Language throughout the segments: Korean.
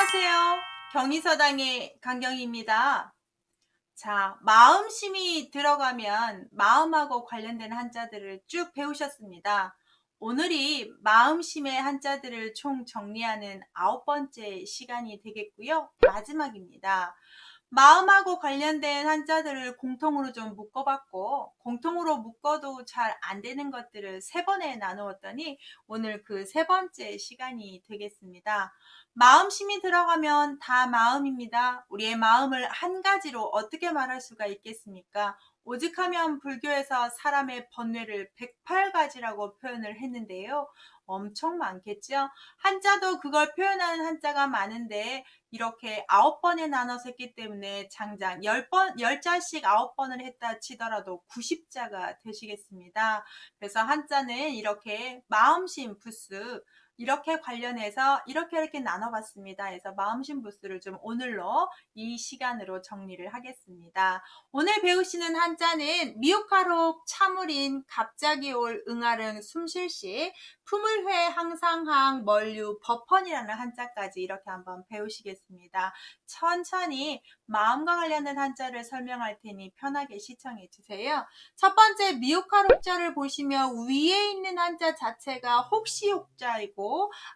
안녕하세요. 경희서당의 강경희입니다. 자, 마음심이 들어가면 마음하고 관련된 한자들을 쭉 배우셨습니다. 오늘이 마음심의 한자들을 총 정리하는 9번째 시간이 되겠고요. 마지막입니다. 마음하고 관련된 한자들을 공통으로 좀 묶어봤고, 공통으로 묶어도 잘 안 되는 것들을 3번에 나누었더니 오늘 그 3번째 시간이 되겠습니다. 마음심이 들어가면 다 마음입니다. 우리의 마음을 한 가지로 어떻게 말할 수가 있겠습니까? 오직하면 불교에서 사람의 번뇌를 108가지라고 표현을 했는데요. 엄청 많겠죠? 한자도 그걸 표현하는 한자가 많은데 이렇게 9번에 나눠서 했기 때문에 장장 10자씩 9번을 했다 치더라도 90자가 되시겠습니다. 그래서 한자는 이렇게 마음심 부스 이렇게 관련해서 이렇게 나눠봤습니다. 그래서 마음심 부스를 좀 오늘로 이 시간으로 정리를 하겠습니다. 오늘 배우시는 한자는 미혹하록 참을인 갑자기 올 응아릉 숨쉴시 품을회 항상항 멀류 법헌이라는 한자까지 이렇게 한번 배우시겠습니다. 천천히 마음과 관련된 한자를 설명할 테니 편하게 시청해 주세요. 첫 번째 미혹하록자를 보시면 위에 있는 한자 자체가 혹시 혹자이고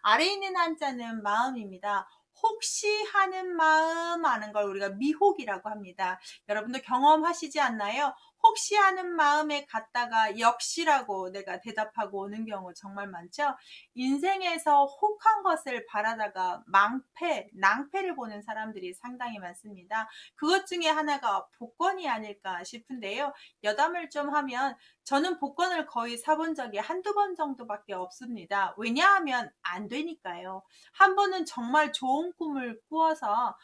아래에 있는 한자는 마음입니다. 혹시 하는 마음 하는 걸 우리가 미혹이라고 합니다. 여러분도 경험하시지 않나요? 혹시 하는 마음에 갔다가 역시라고 내가 대답하고 오는 경우 정말 많죠? 인생에서 혹한 것을 바라다가 망패, 낭패를 보는 사람들이 상당히 많습니다. 그것 중에 하나가 복권이 아닐까 싶은데요. 여담을 좀 하면 저는 복권을 거의 사본 적이 한두 번 정도밖에 없습니다. 왜냐하면 안 되니까요. 한 번은 정말 좋은 꿈을 꾸어서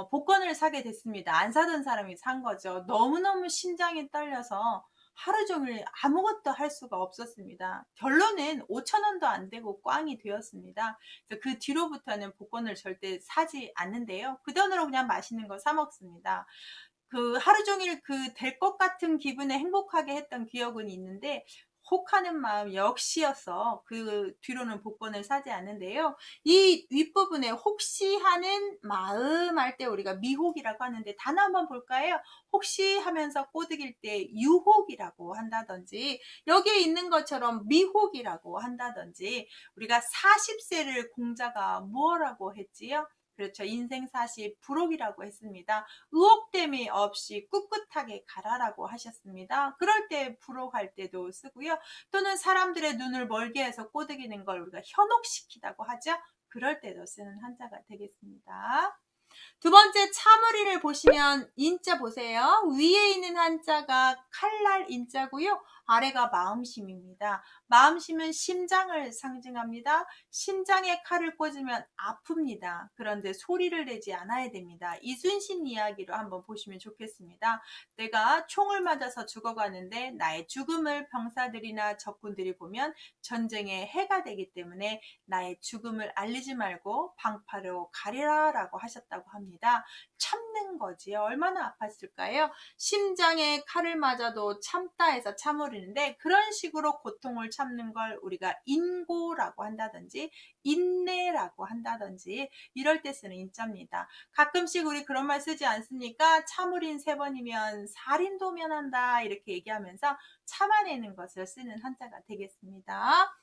복권을 사게 됐습니다. 안 사던 사람이 산 거죠. 너무너무 심장이 떨려서 하루 종일 아무것도 할 수가 없었습니다. 결론은 5,000원도 안 되고 꽝이 되었습니다. 그래서 그 뒤로부터는 복권을 절대 사지 않는데요. 그 돈으로 그냥 맛있는 거 사 먹습니다. 그 하루 종일 그 될 것 같은 기분에 행복하게 했던 기억은 있는데 혹하는 마음 역시여서 그 뒤로는 복권을 사지 않는데요. 이 윗부분에 혹시 하는 마음 할 때 우리가 미혹이라고 하는데 단어 한번 볼까요? 혹시 하면서 꼬드길 때 유혹이라고 한다든지 여기에 있는 것처럼 미혹이라고 한다든지 우리가 40세를 공자가 무엇라고 했지요? 그렇죠. 인생 40 불혹이라고 했습니다. 의혹됨이 없이 꿋꿋하게 가라라고 하셨습니다. 그럴 때 불혹할 때도 쓰고요. 또는 사람들의 눈을 멀게 해서 꼬드기는 걸 우리가 현혹시키다고 하죠. 그럴 때도 쓰는 한자가 되겠습니다. 두 번째 참을이를 보시면 인자 보세요. 위에 있는 한자가 칼날 인자고요. 아래가 마음심입니다. 마음심은 심장을 상징합니다. 심장에 칼을 꽂으면 아픕니다. 그런데 소리를 내지 않아야 됩니다. 이순신 이야기로 한번 보시면 좋겠습니다. 내가 총을 맞아서 죽어가는데 나의 죽음을 병사들이나 적군들이 보면 전쟁에 해가 되기 때문에 나의 죽음을 알리지 말고 방파로 가리라 라고 하셨다고 합니다. 참는 거지요. 얼마나 아팠을까요? 심장에 칼을 맞아도 참다 해서 참으리는데 그런 식으로 고통을 참는 걸 우리가 인고라고 한다든지 인내라고 한다든지 이럴 때 쓰는 인자입니다. 가끔씩 우리 그런 말 쓰지 않습니까? 참으린 3번이면 살인도면한다 이렇게 얘기하면서 참아내는 것을 쓰는 한자가 되겠습니다.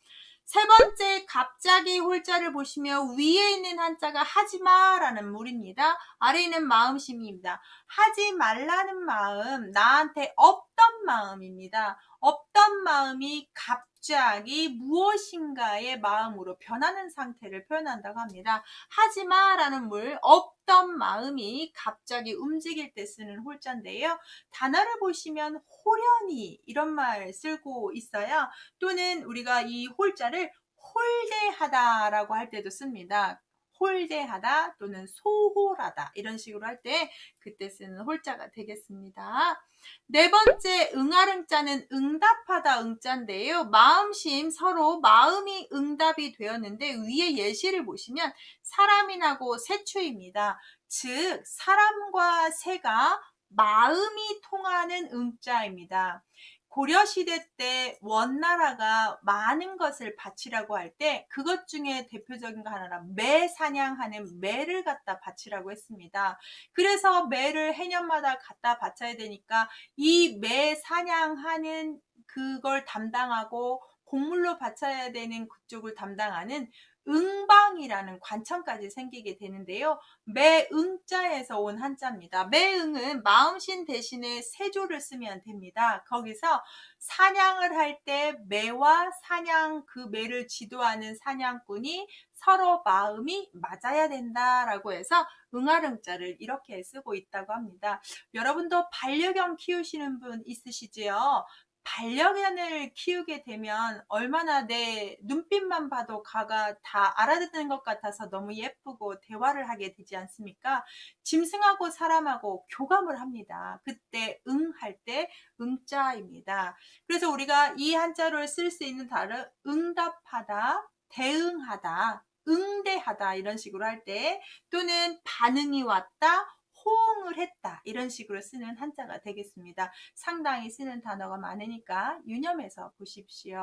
세 번째 갑자기 홀자를 보시면 위에 있는 한자가 하지마라는 물입니다. 아래에 있는 마음심입니다. 하지 말라는 마음, 나한테 없던 마음입니다. 없던 마음이 갑자기 무엇인가의 마음으로 변하는 상태를 표현한다고 합니다. 하지마라는 물, 없던 마음이 갑자기 움직일 때 쓰는 홀자인데요. 단어를 보시면 호련히 이런 말 쓰고 있어요. 또는 우리가 이 홀자를 홀대하다라고 할 때도 씁니다. 홀대하다 또는 소홀하다 이런 식으로 할 때 그때 쓰는 홀자가 되겠습니다. 네 번째 응아릉자는 응답하다 응자인데요. 마음심 서로 마음이 응답이 되었는데 위에 예시를 보시면 사람이 나고 새추입니다. 즉 사람과 새가 마음이 통하는 응자입니다. 고려시대 때 원나라가 많은 것을 바치라고 할 때 그것 중에 대표적인 거 하나가 매 사냥하는 매를 갖다 바치라고 했습니다. 그래서 매를 해년마다 갖다 바쳐야 되니까 이 매 사냥하는 그걸 담당하고 곡물로 바쳐야 되는 그쪽을 담당하는 응방이라는 관청까지 생기게 되는데요. 매응자에서 온 한자입니다. 매응은 마음신 대신에 세조를 쓰면 됩니다. 거기서 사냥을 할 때 매와 사냥 그 매를 지도하는 사냥꾼이 서로 마음이 맞아야 된다라고 해서 응아릉자를 이렇게 쓰고 있다고 합니다. 여러분도 반려견 키우시는 분 있으시지요? 반려견을 키우게 되면 얼마나 내 눈빛만 봐도 가가 다 알아듣는 것 같아서 너무 예쁘고 대화를 하게 되지 않습니까? 짐승하고 사람하고 교감을 합니다. 그때 할 때 응자입니다. 그래서 우리가 이 한자를 쓸 수 있는 단어 응답하다, 대응하다, 응대하다 이런 식으로 할 때 또는 반응이 왔다, 호응을 했다 이런 식으로 쓰는 한자가 되겠습니다. 상당히 쓰는 단어가 많으니까 유념해서 보십시오.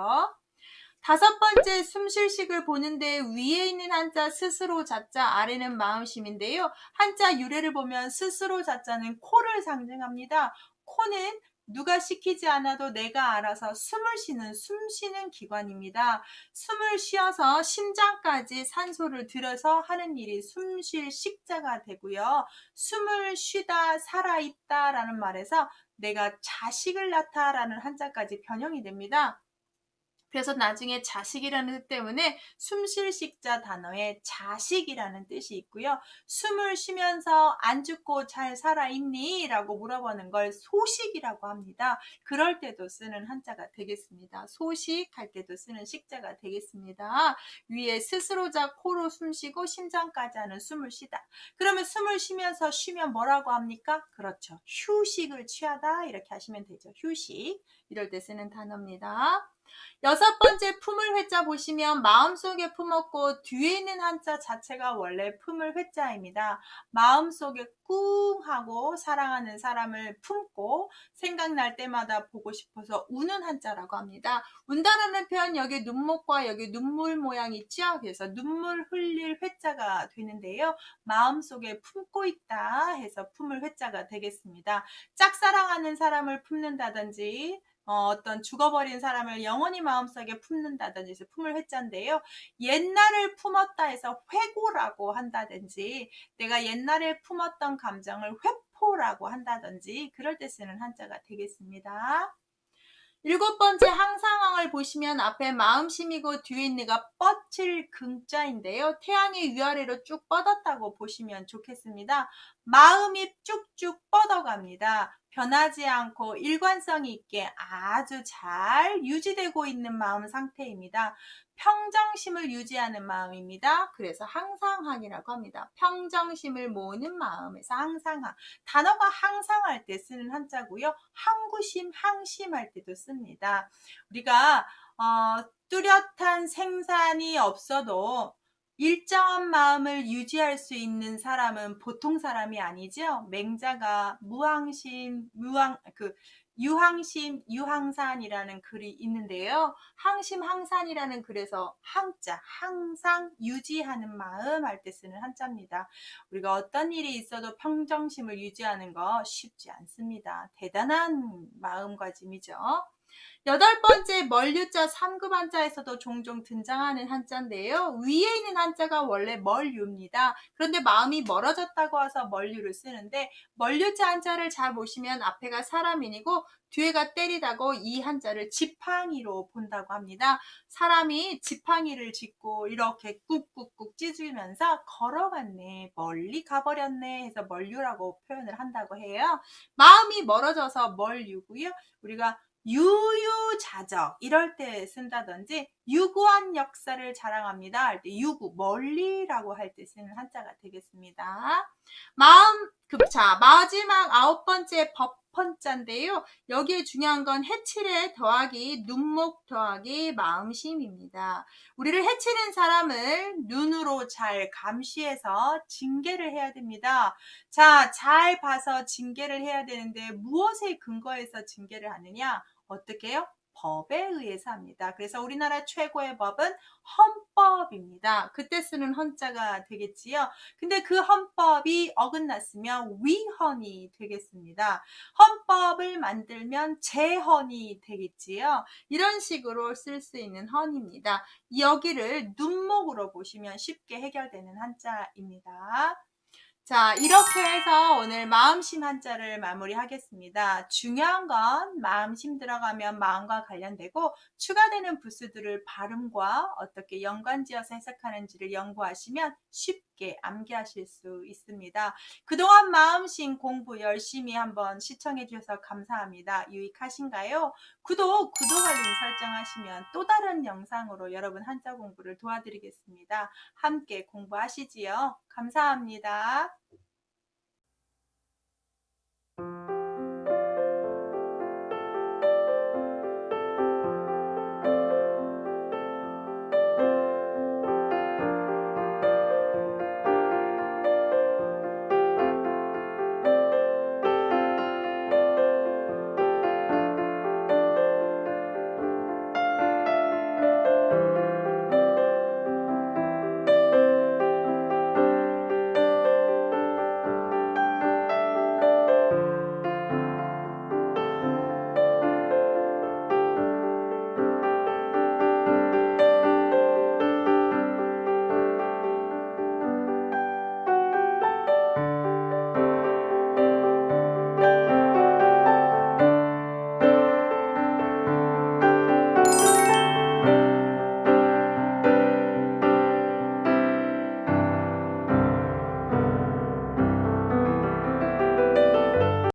다섯 번째 숨쉴식을 보는데 위에 있는 한자 스스로 자자 아래는 마음심인데요. 한자 유래를 보면 스스로 자자는 코를 상징합니다. 코는 누가 시키지 않아도 내가 알아서 숨을 쉬는 숨 쉬는 기관입니다. 숨을 쉬어서 심장까지 산소를 들여서 하는 일이 숨 쉴 식자가 되고요. 숨을 쉬다 살아있다 라는 말에서 내가 자식을 낳다라는 한자까지 변형이 됩니다. 그래서 나중에 자식이라는 뜻 때문에 숨쉴 식자 단어에 자식이라는 뜻이 있고요. 숨을 쉬면서 안 죽고 잘 살아있니? 라고 물어보는 걸 소식이라고 합니다. 그럴 때도 쓰는 한자가 되겠습니다. 소식할 때도 쓰는 식자가 되겠습니다. 위에 스스로 자 코로 숨 쉬고 심장까지 하는 숨을 쉬다. 그러면 숨을 쉬면서 쉬면 뭐라고 합니까? 그렇죠. 휴식을 취하다 이렇게 하시면 되죠. 휴식. 이럴 때 쓰는 단어입니다. 여섯 번째 품을 회자 보시면 마음속에 품었고 뒤에 있는 한자 자체가 원래 품을 회자입니다. 마음속에 꿍 하고 사랑하는 사람을 품고 생각날 때마다 보고 싶어서 우는 한자라고 합니다. 운다라는 표현 여기 눈목과 여기 눈물 모양 있죠? 그래서 눈물 흘릴 회자가 되는데요. 마음속에 품고 있다 해서 품을 회자가 되겠습니다. 짝사랑하는 사람을 품는다든지 어떤 죽어버린 사람을 영원히 마음속에 품는다든지 해서 품을 회자인데요. 옛날을 품었다 해서 회고라고 한다든지 내가 옛날에 품었던 감정을 회포라고 한다든지 그럴 때 쓰는 한자가 되겠습니다. 일곱 번째 항상항을 보시면 앞에 마음심이고 뒤에 있는가 뻗칠 긍자인데요. 태양이 위아래로 쭉 뻗었다고 보시면 좋겠습니다. 마음이 쭉쭉 뻗어갑니다. 변하지 않고 일관성이 있게 아주 잘 유지되고 있는 마음 상태입니다. 평정심을 유지하는 마음입니다. 그래서 항상항이라고 합니다. 평정심을 모으는 마음에서 항상항. 단어가 항상할 때 쓰는 한자고요. 항구심, 항심할 때도 씁니다. 우리가 뚜렷한 생산이 없어도 일정한 마음을 유지할 수 있는 사람은 보통 사람이 아니죠. 맹자가 유항심, 유항산이라는 글이 있는데요. 항심, 항산이라는 글에서 항자, 항상 유지하는 마음 할 때 쓰는 한자입니다. 우리가 어떤 일이 있어도 평정심을 유지하는 거 쉽지 않습니다. 대단한 마음가짐이죠. 여덟 번째 멀유자 3급 한자에서도 종종 등장하는 한자인데요. 위에 있는 한자가 원래 멀유입니다. 그런데 마음이 멀어졌다고 해서 멀유를 쓰는데 멀유자 한자를 잘 보시면 앞에가 사람인이고 뒤에가 때리다고 이 한자를 지팡이로 본다고 합니다. 사람이 지팡이를 짚고 이렇게 꾹꾹꾹 찢으면서 걸어갔네, 멀리 가버렸네 해서 멀유라고 표현을 한다고 해요. 마음이 멀어져서 멀유고요. 우리가 유유자적 이럴 때 쓴다든지 유구한 역사를 자랑합니다 할 때 유구 멀리라고 할 때 쓰는 한자가 되겠습니다. 자 마지막 아홉 번째 법헌자인데요. 여기에 중요한 건 해칠에 더하기 눈목 더하기 마음심입니다. 우리를 해치는 사람을 눈으로 잘 감시해서 징계를 해야 됩니다. 자, 잘 봐서 징계를 해야 되는데 무엇에 근거해서 징계를 하느냐? 어떻게 해요? 법에 의해서 합니다. 그래서 우리나라 최고의 법은 헌법입니다. 그때 쓰는 헌자가 되겠지요. 근데 그 헌법이 어긋났으면 위헌이 되겠습니다. 헌법을 만들면 재헌이 되겠지요. 이런 식으로 쓸 수 있는 헌입니다. 여기를 눈목으로 보시면 쉽게 해결되는 한자입니다. 자, 이렇게 해서 오늘 마음심 한자를 마무리하겠습니다. 중요한 건 마음심 들어가면 마음과 관련되고 추가되는 부수들을 발음과 어떻게 연관지어서 해석하는지를 연구하시면 쉽게 암기하실 수 있습니다. 그동안 마음심 공부 열심히 한번 시청해 주셔서 감사합니다. 유익하신가요? 구독 알림 설정하시면 또 다른 영상으로 여러분 한자 공부를 도와드리겠습니다. 함께 공부하시지요. 감사합니다.